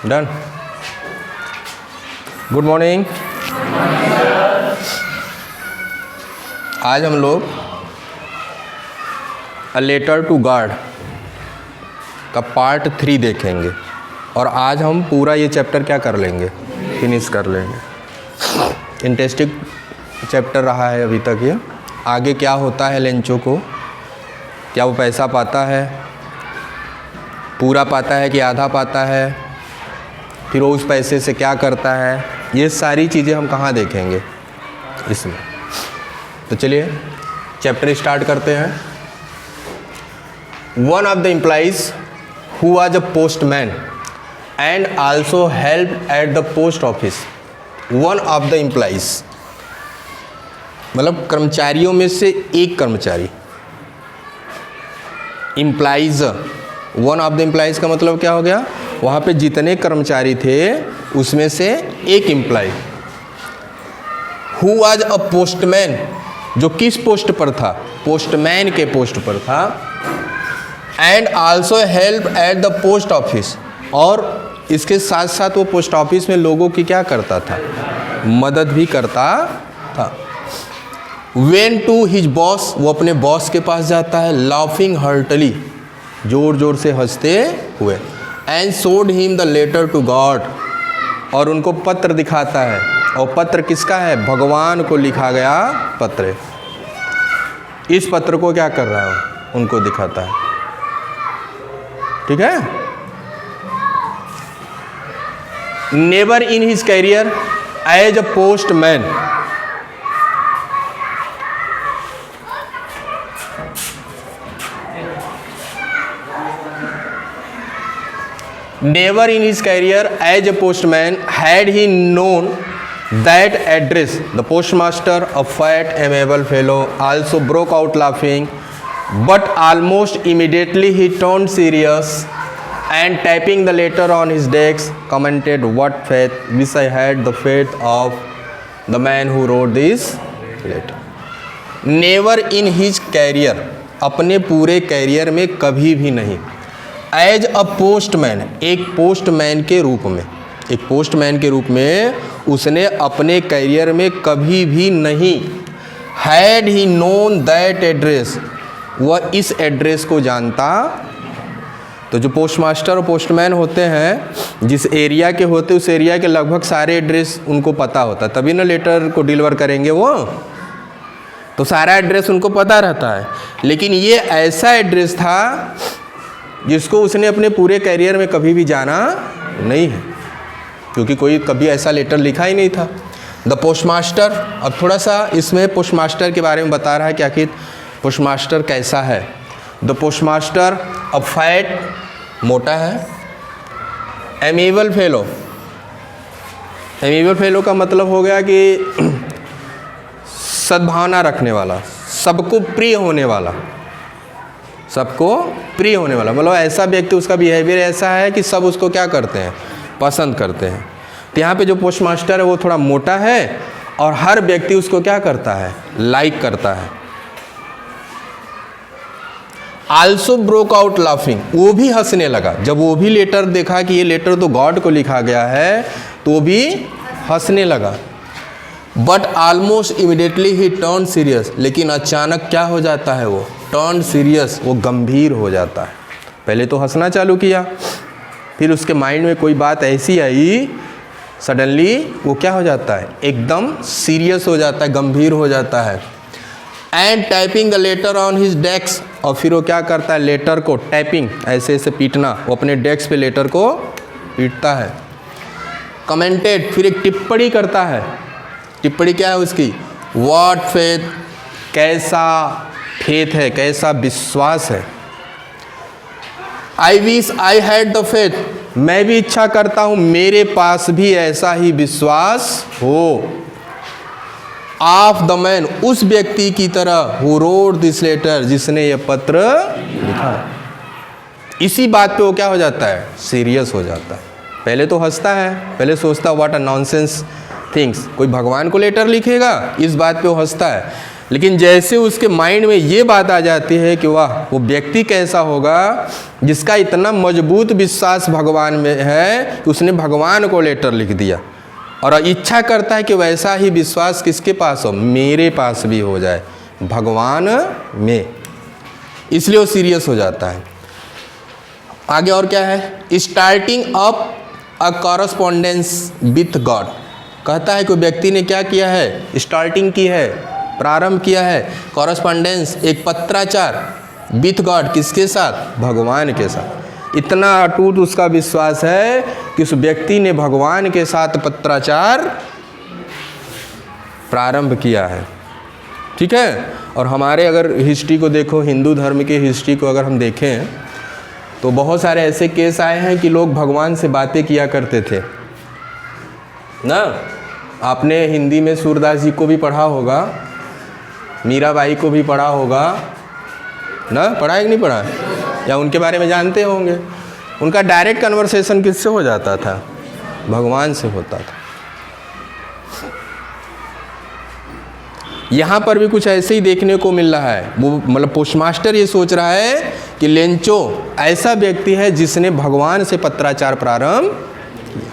Done. Good morning. आज हम लोग अ लेटर टू गॉड का पार्ट 3 देखेंगे और आज हम पूरा ये चैप्टर क्या कर लेंगे, फिनिश कर लेंगे। इंटरेस्टिंग चैप्टर रहा है अभी तक ये। आगे क्या होता है लेंचो को, क्या वो पैसा पाता है, पूरा पाता है कि आधा पाता है, फिर वो उस पैसे से क्या करता है, ये सारी चीज़ें हम कहाँ देखेंगे इसमें। तो चलिए चैप्टर स्टार्ट करते हैं। One of the employees who was a postman and also help at the post office. One of the employees मतलब कर्मचारियों में से एक कर्मचारी। Employees, one of the employees का मतलब क्या हो गया, वहाँ पे जितने कर्मचारी थे उसमें से एक employ. Who was a postman, जो किस पोस्ट पर था, पोस्टमैन के पोस्ट पर था। And also help at the post office, और इसके साथ साथ वो पोस्ट ऑफिस में लोगों की क्या करता था, मदद भी करता था। वेन टू हिज बॉस, वो अपने बॉस के पास जाता है, लाफिंग हर्टली, जोर जोर से हंसते हुए। And showed him the letter to God, और उनको पत्र दिखाता है। और पत्र किसका है, भगवान को लिखा गया पत्र है। इस पत्र को क्या कर रहा है, उनको दिखाता है। ठीक है। Never in his career as a postman, never in his career as a postman had he known that address. The postmaster, a fat, amiable fellow, also broke out laughing, but almost immediately he turned serious and tapping the letter on his desk commented, "What faith! Wish I had the faith of the man who wrote this letter." Never in his career, अपने पूरे career में कभी भी नहीं। As a postman, एक postman के रूप में, एक पोस्टमैन के रूप में उसने अपने करियर में कभी भी नहीं। Had he known that address, वह इस एड्रेस को जानता। तो जो पोस्टमास्टर और पोस्टमैन होते हैं, जिस एरिया के होते उस एरिया के लगभग सारे एड्रेस उनको पता होता, तभी ना लेटर को डिलीवर करेंगे वो। तो सारा एड्रेस उनको पता रहता है। लेकिन ये ऐसा एड्रेस था जिसको उसने अपने पूरे कैरियर में कभी भी जाना नहीं है, क्योंकि कोई कभी ऐसा लेटर लिखा ही नहीं था। द पोस्टमास्टर, अब थोड़ा सा इसमें पोस्टमास्टर के बारे में बता रहा है कि आखिर पोस्टमास्टर कैसा है। द पोस्टमास्टर अब फैट, मोटा है। एमेबल फेलो, एमेबल फेलो का मतलब हो गया कि सद्भावना रखने वाला, सबको प्रिय होने वाला, सबको प्रिय होने वाला, मतलब ऐसा व्यक्ति, उसका बिहेवियर ऐसा है कि सब उसको क्या करते हैं, पसंद करते हैं। तो यहाँ पे जो पोस्टमास्टर है वो थोड़ा मोटा है और हर व्यक्ति उसको क्या करता है, लाइक करता है। आल्सो ब्रोक आउट लाफिंग, वो भी हंसने लगा। जब वो भी लेटर देखा कि ये लेटर तो गॉड को लिखा गया है, तो वो भी हंसने लगा। But almost immediately he turn serious, लेकिन अचानक क्या हो जाता है, वो टर्न सीरियस, वो गंभीर हो जाता है। पहले तो हंसना चालू किया, फिर उसके माइंड में कोई बात ऐसी आई, सडनली वो क्या हो जाता है, एकदम सीरियस हो जाता है, गंभीर हो जाता है। And typing the later on his desk, और फिर वो क्या करता है, लेटर को टाइपिंग, ऐसे ऐसे पीटना, वो अपने डेस्क पे लेटर को पीटता है। कमेंटेड, फिर एक टिप्पणी करता है। टिप्पणी क्या है उसकी, व्हाट फेथ, कैसा फेथ है, कैसा विश्वास है। I wish I had the faith, मैं भी इच्छा करता हूं मेरे पास भी ऐसा ही विश्वास हो। ऑफ द मैन, उस व्यक्ति की तरह, हु रोट दिस लेटर, जिसने ये पत्र लिखा। इसी बात पे वो क्या हो जाता है, सीरियस हो जाता है। पहले तो हंसता है, पहले सोचता व्हाट अ नॉनसेंस थिंग्स, कोई भगवान को लेटर लिखेगा, इस बात पे वो हंसता है। लेकिन जैसे उसके माइंड में ये बात आ जाती है कि वाह, वो व्यक्ति कैसा होगा जिसका इतना मजबूत विश्वास भगवान में है कि उसने भगवान को लेटर लिख दिया, और इच्छा करता है कि वैसा ही विश्वास किसके पास हो, मेरे पास भी हो जाए, भगवान में। इसलिए वो सीरियस हो जाता है। आगे और क्या है, starting up a correspondence with God. कहता है कि व्यक्ति ने क्या किया है, स्टार्टिंग की है, प्रारंभ किया है, कॉरस्पॉन्डेंस, एक पत्राचार विथ गॉड, किसके साथ, भगवान के साथ। इतना अटूट उसका विश्वास है कि उस व्यक्ति ने भगवान के साथ पत्राचार प्रारंभ किया है। ठीक है। और हमारे अगर हिस्ट्री को देखो, हिंदू धर्म के हिस्ट्री को अगर हम देखें तो बहुत सारे ऐसे केस आए हैं कि लोग भगवान से बातें किया करते थे ना। आपने हिंदी में सूरदास जी को भी पढ़ा होगा, मीराबाई को भी पढ़ा होगा ना, पढ़ा है कि नहीं पढ़ा, या उनके बारे में जानते होंगे। उनका डायरेक्ट कन्वर्सेशन किससे हो जाता था, भगवान से होता था। यहाँ पर भी कुछ ऐसे ही देखने को मिल रहा है। वो मतलब पोस्टमास्टर ये सोच रहा है कि लेंचो ऐसा व्यक्ति है जिसने भगवान से पत्राचार प्रारंभ किया।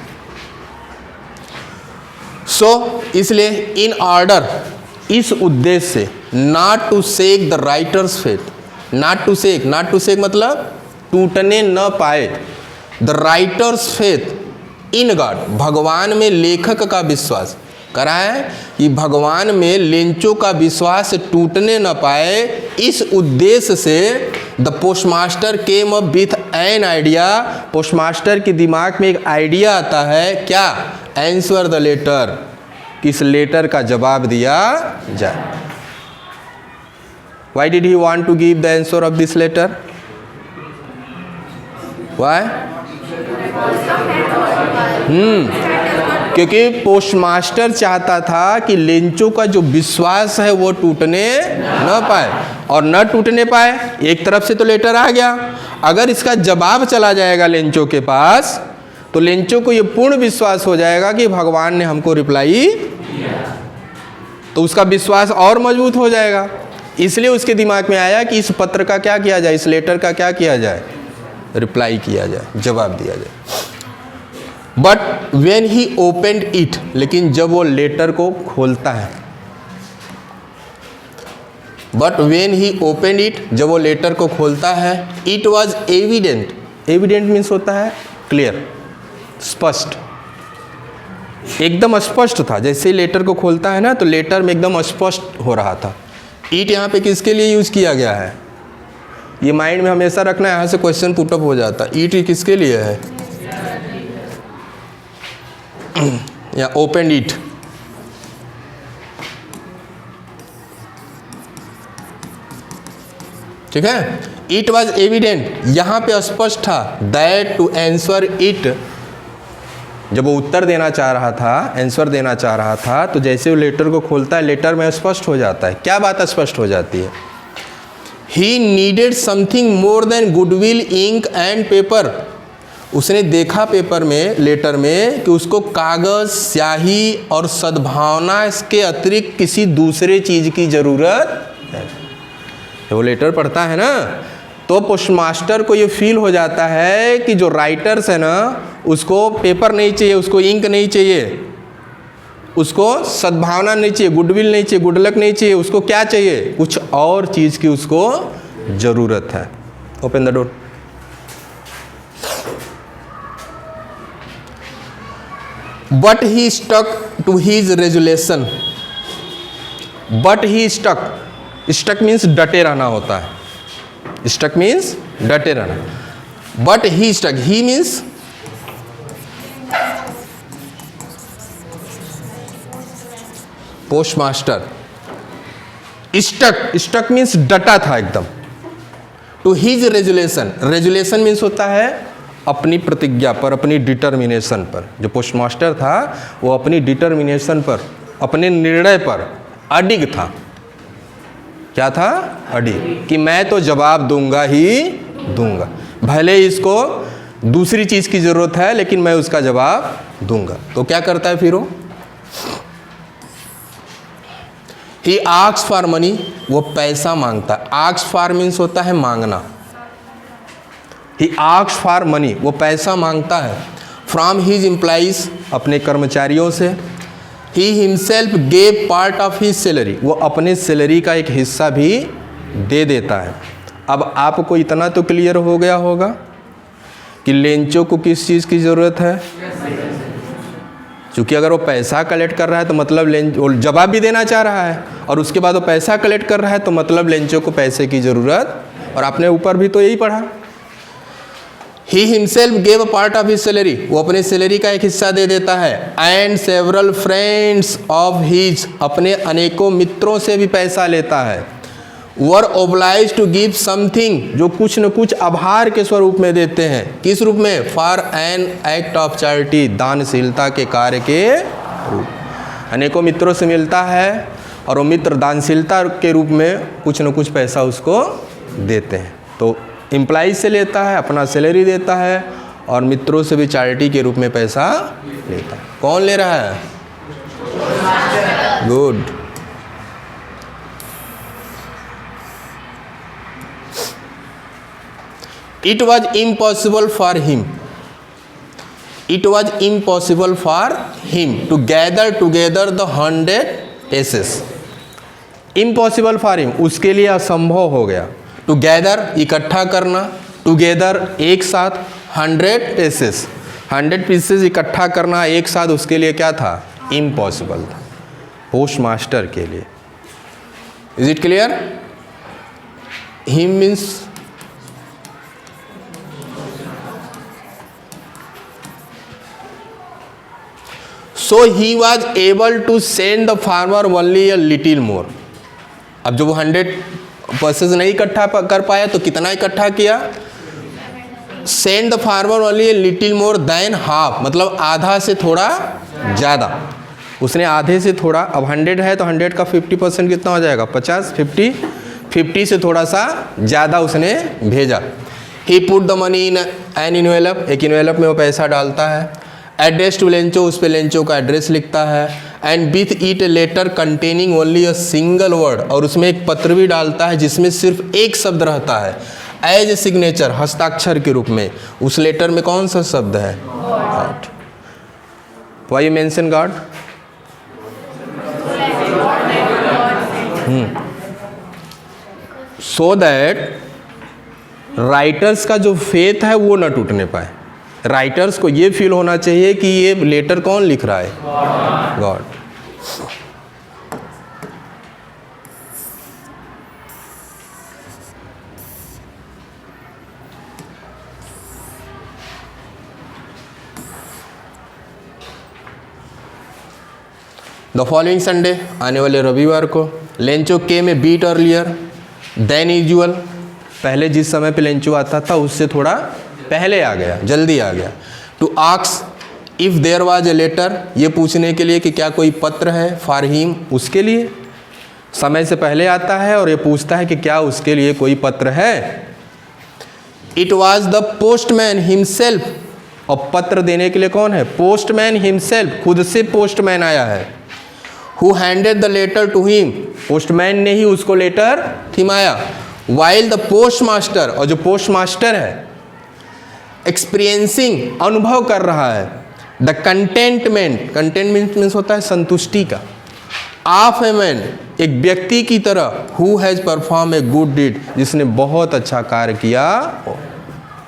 सो इसलिए इन ऑर्डर, इस उद्देश्य से, not to shake the writer's faith, not to shake मतलब टूटने न पाए, the writer's faith in God, भगवान में लेखक का विश्वास करा है कि भगवान में लेंचो का विश्वास टूटने न पाए। इस उद्देश्य से the postmaster came up with an idea, postmaster के दिमाग में एक आइडिया आता है, क्या, आंसर द लेटर, किस लेटर का जवाब दिया जाए। Why did he want to give the answer of this letter? Why? क्योंकि पोस्टमास्टर चाहता था कि लेंचो का जो विश्वास है वो टूटने न पाए, और न टूटने पाए, एक तरफ से तो लेटर आ गया, अगर इसका जवाब चला जाएगा लेंचो के पास तो लेंचो को ये पूर्ण विश्वास हो जाएगा कि भगवान ने हमको रिप्लाई, तो उसका विश्वास और मजबूत हो जाएगा। इसलिए उसके दिमाग में आया कि इस पत्र का क्या किया जाए, इस लेटर का क्या किया जाए, रिप्लाई किया जाए, जवाब दिया जाए। But when he opened it, लेकिन जब वो लेटर को खोलता है, but when he opened it, जब वो लेटर को खोलता है, it was evident, evident means होता है क्लियर, स्पष्ट, एकदम स्पष्ट था। जैसे लेटर को खोलता है ना तो लेटर में एकदम स्पष्ट हो रहा था। इट यहाँ पे किसके लिए यूज किया गया है, ये माइंड में हमेशा रखना है, यहाँ से क्वेश्चन पुटअप हो जाता है। इट किसके लिए है, या ओपन इट, ठीक है। इट वॉज एविडेंट, यहाँ पे स्पष्ट था, दैट टू आंसर इट, जब वो उत्तर देना चाह रहा था, आंसर देना चाह रहा था, तो जैसे वो लेटर को खोलता है लेटर में स्पष्ट हो जाता है। क्या बात स्पष्ट हो जाती है, he needed something more than goodwill, ink and paper. उसने देखा पेपर में, लेटर में, कि उसको कागज, स्याही और सद्भावना के अतिरिक्त किसी दूसरे चीज की जरूरत है। वो लेटर पढ़ता है ना तो पोस्टमास्टर को ये फील हो जाता है कि जो राइटर्स है ना उसको पेपर नहीं चाहिए, उसको इंक नहीं चाहिए, उसको सद्भावना नहीं चाहिए, गुडविल नहीं चाहिए, गुडलक नहीं चाहिए, उसको क्या चाहिए, कुछ और चीज की उसको जरूरत है। Open the door. But he stuck to his resolution, but he stuck, stuck means डटे रहना होता है, स्टक मीन्स डटे रहना। But he stuck, he means postmaster, stuck, stuck means डटा था एकदम, to his resolution, resolution means होता है अपनी प्रतिज्ञा पर, अपनी डिटर्मिनेशन पर। जो पोस्टमास्टर था वो अपनी डिटर्मिनेशन पर, अपने निर्णय पर अडिग था। क्या था, अडिग, कि मैं तो जवाब दूंगा ही दूंगा, भले ही इसको दूसरी चीज की जरूरत है लेकिन मैं उसका जवाब दूंगा। तो क्या करता है फिर वो, ही आस्क्स फॉर मनी, वो पैसा मांगता है। आस्क्स फॉर मीन्स होता है मांगना। ही आस्क्स फॉर मनी, वो पैसा मांगता है। फ्रॉम हिज एम्प्लॉइज, अपने कर्मचारियों से। He himself gave part of his salary, वो अपने सैलरी का एक हिस्सा भी दे देता है। अब आपको इतना तो क्लियर हो गया होगा कि लेंचो को किस चीज़ की ज़रूरत है। क्योंकि अगर वो पैसा कलेक्ट कर रहा है तो मतलब वो जवाब भी देना चाह रहा है, और उसके बाद वो पैसा कलेक्ट कर रहा है तो मतलब लेंचो को पैसे की ज़रूरत। और आपने ऊपर भी तो यही पढ़ा, he himself gave a part of his salary, वो अपने सैलरी का एक हिस्सा दे देता है। And several friends of his, अपने अनेकों मित्रों से भी पैसा लेता है। वर ओब्लाइज टू गिव समथिंग, जो कुछ न कुछ आभार के स्वरूप में देते हैं। किस रूप में? For an act of charity, दानशीलता के कार्य के रूप। अनेकों मित्रों से मिलता है और वो मित्र दानशीलता के रूप में कुछ न कुछ पैसा उसको देते हैं। तो एम्प्लॉइज से लेता है, अपना सैलरी देता है, और मित्रों से भी चैरिटी के रूप में पैसा लेता है। कौन ले रहा है? Good. It was impossible for him. It was impossible for him to gather together the 100 pieces. Impossible for him, उसके लिए असंभव हो गया। To gather, इकट्ठा करना, together एक साथ, 100 pieces, 100 pieces इकट्ठा करना एक साथ, उसके लिए क्या था? Impossible था, पोस्ट मास्टर के लिए। Is it clear? Him means so he was able to send the farmer only a little more. अब जब वो 100 pieces नहीं इकट्ठा कर पाया तो कितना इकट्ठा किया? Send the farmer only a little more than half, मतलब आधा से थोड़ा ज़्यादा। उसने आधे से थोड़ा, अब 100 है तो 100 का 50% कितना हो जाएगा? 50, 50 से थोड़ा सा ज़्यादा उसने भेजा। He put the money in an envelope, एक envelope में वो पैसा डालता है। एड्रेस टू लेंचो, उस पर लेंचो का एड्रेस लिखता है। And with it a letter containing only a single word, और उसमें एक पत्र भी डालता है जिसमें सिर्फ एक शब्द रहता है। एज ए सिग्नेचर, हस्ताक्षर के रूप में। उस लेटर में कौन सा शब्द है? God. Why you mention God? So that writers का जो फेथ है वो ना टूटने पाए। राइटर्स को ये फील होना चाहिए कि ये लेटर कौन लिख रहा है? गॉड। द फॉलोइंग संडे, आने वाले रविवार को, लेंचो केम ए बीट अर्लियर देन यूजुअल, पहले जिस समय पे लेंचो आता था उससे थोड़ा पहले आ गया, जल्दी आ गया। To ask if there was a letter, ये पूछने के लिए कि क्या कोई पत्र है। फॉर हिम, उसके लिए, समय से पहले आता है और ये पूछता है कि क्या उसके लिए कोई पत्र है। It was the postman himself, और पत्र देने के लिए कौन है? पोस्टमैन हिमसेल्फ, खुद से पोस्टमैन आया है। Who handed the letter to him, postman ने ही उसको लेटर थमाया। वाइल द पोस्ट मास्टर, और जो पोस्ट मास्टर है, एक्सपीरियंसिंग, अनुभव कर रहा है। द कंटेंटमेंट मीन्स होता है संतुष्टि का। ऑफ ए मैन, एक व्यक्ति की तरह। Who has perform a good deed, जिसने बहुत अच्छा कार्य किया।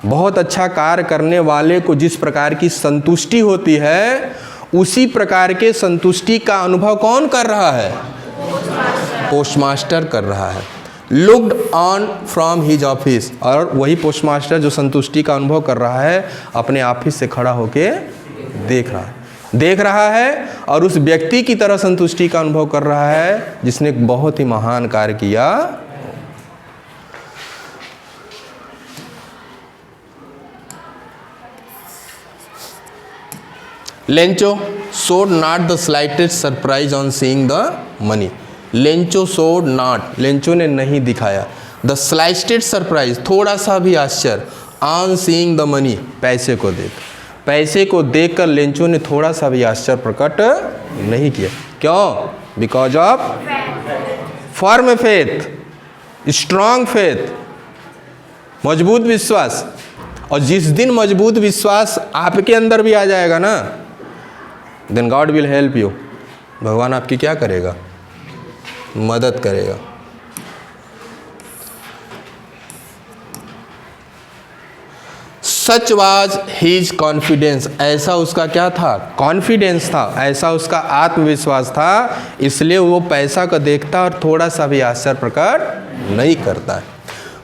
बहुत अच्छा कार्य करने वाले को जिस प्रकार की संतुष्टि होती है, उसी प्रकार के संतुष्टि का अनुभव कौन कर रहा है? पोस्टमास्टर कर रहा है। Looked on from his office, और वही पोस्टमास्टर जो संतुष्टि का अनुभव कर रहा है, अपने ऑफिस से खड़ा होके देख रहा है और उस व्यक्ति की तरह संतुष्टि का अनुभव कर रहा है जिसने बहुत ही महान कार्य किया। Lencho showed not the slightest surprise on seeing the money. Lencho showed not, Lencho ने नहीं दिखाया the slightest surprise, थोड़ा सा भी आश्चर्य on seeing the money, पैसे को देखकर लेंचो ने थोड़ा सा भी आश्चर्य प्रकट नहीं किया। क्यों? Because of firm faith, strong faith, मजबूत विश्वास। और जिस दिन मजबूत विश्वास आपके अंदर भी आ जाएगा ना, then God will help you. भगवान आपकी क्या करेगा? मदद करेगा। सच वाज हीज कॉन्फिडेंस, ऐसा उसका क्या था? कॉन्फिडेंस था, ऐसा उसका आत्मविश्वास था, इसलिए वो पैसा को देखता और थोड़ा सा भी आश्चर्य प्रकट नहीं करता है।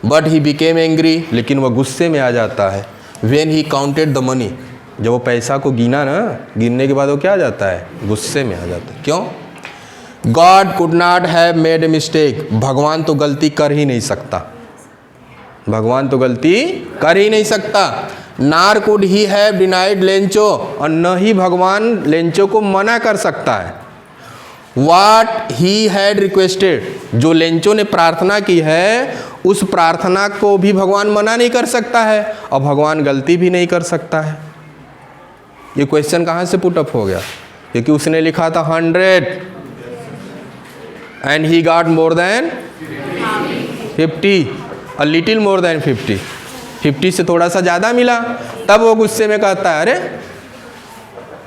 बट ही बिकेम एंग्री, लेकिन वह गुस्से में आ जाता है। When he counted the money, जब वो पैसा को गिना ना, गिनने के बाद वो क्या आ जाता है? गुस्से में आ जाता है। क्यों? God could not have made a mistake, भगवान तो गलती कर ही नहीं सकता, भगवान तो गलती कर ही नहीं सकता। नार could he have denied Lencho, और न ही भगवान लेंचो को मना कर सकता है। वाट ही हैड रिक्वेस्टेड, जो लेंचो ने प्रार्थना की है उस प्रार्थना को भी भगवान मना नहीं कर सकता है, और भगवान गलती भी नहीं कर सकता है। ये क्वेश्चन कहाँ से पुट अप हो गया? क्योंकि उसने लिखा था 100 and he got more than 50, a little more than 50, 50 से थोड़ा सा ज़्यादा मिला। तब वो गुस्से में कहता है, अरे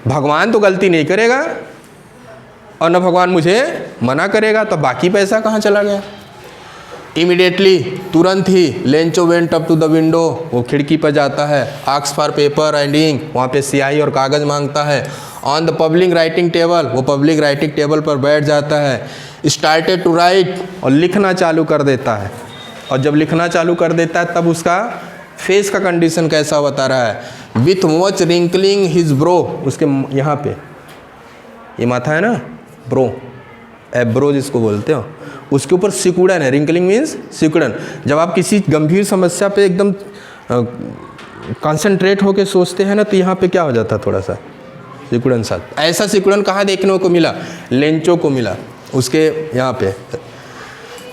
भगवान तो गलती नहीं करेगा और न भगवान मुझे मना करेगा, तो बाकी पैसा कहाँ चला गया? इमीडिएटली, तुरंत ही, Lencho went up to the window, वो खिड़की पर जाता है। Asks for paper and ink, वहाँ पे स्याही और कागज़ मांगता है। On the public writing table, वो पब्लिक राइटिंग टेबल पर बैठ जाता है। स्टार्टेड टू राइट, और लिखना चालू कर देता है। और जब लिखना चालू कर देता है तब उसका फेस का कंडीशन कैसा बता रहा है? With much wrinkling his bro, उसके यहाँ पे ये माथा है ना, ब्रो, एब्रो जिसको बोलते हो, उसके ऊपर सिकुड़न है। रिंकलिंग मीन्स सिकुड़न। जब आप किसी गंभीर समस्या पे एकदम कंसंट्रेट होके सोचते हैं ना, तो यहाँ पे क्या हो जाता है? थोड़ा सा सिकुड़न सा। ऐसा सिकुड़न कहाँ देखने को मिला? लेंचो को मिला, उसके यहाँ पे।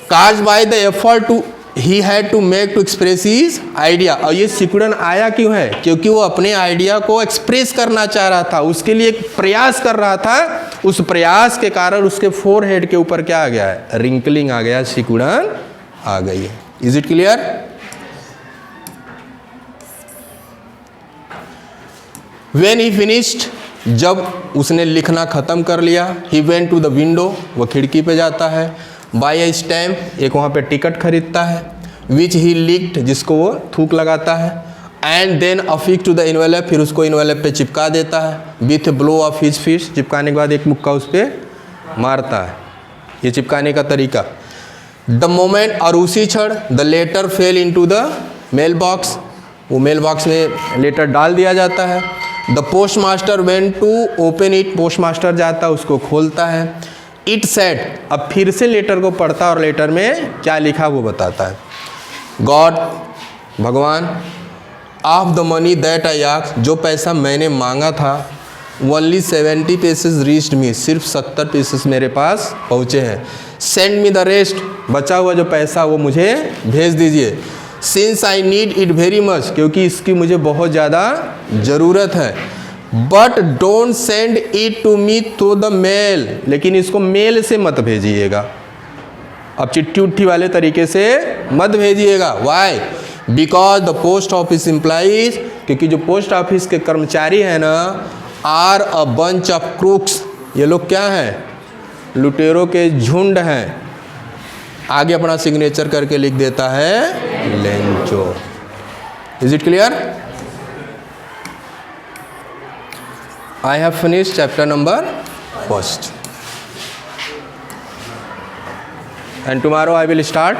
Cause by the effort to he had to make to express his idea, और ये सिकुड़न आया क्यों है? क्योंकि वो अपने आइडिया को एक्सप्रेस करना चाह रहा था, उसके लिए एक प्रयास कर रहा था। उस प्रयास के कारण उसके फोरहेड के ऊपर क्या आ गया है? रिंकलिंग आ गया, सिकुड़न आ गई है। Is it clear? When he finished, जब उसने लिखना खत्म कर लिया, he went to the window, वो खिड़की पे जाता है। बाय ए स्टैम्प, एक वहाँ पे टिकट खरीदता है। विच ही लिक्ड, जिसको वो थूक लगाता है। And then affix to the envelope, फिर उसको इन्वेलप पे चिपका देता है। With blow of his fist, चिपकाने के बाद एक मुक्का उस पर मारता है। ये चिपकाने का तरीका। द मोमेंट, और उसी क्षण, the letter fell into the mailbox, वो मेल बॉक्स में लेटर डाल दिया जाता है। The postmaster went to open it, postmaster जाता है, उसको खोलता है। इट सेड, अब फिर से लेटर को पढ़ता और लेटर में क्या लिखा वो बताता है। गॉड, भगवान, of the money that I asked, जो पैसा मैंने मांगा था, ओनली 70 पीसेस रीच्ड मी, सिर्फ 70 पीसेस मेरे पास पहुँचे हैं। सेंड मी द रेस्ट, बचा हुआ जो पैसा वो मुझे भेज दीजिए। Since I need it very much, क्योंकि इसकी मुझे बहुत ज़्यादा ज़रूरत है। But don't send it to me through the mail, लेकिन इसको मेल से मत भेजिएगा, अब चिट्ठी उट्ठी वाले तरीके से मत भेजिएगा। Why? Because the post office employees, क्योंकि जो पोस्ट ऑफिस के कर्मचारी हैं ना, are a bunch of crooks, ये लोग क्या हैं? लुटेरों के झुंड हैं। आगे अपना सिग्नेचर करके लिख देता है Lencho. Is it clear? I have finished chapter number 1, and tomorrow I will start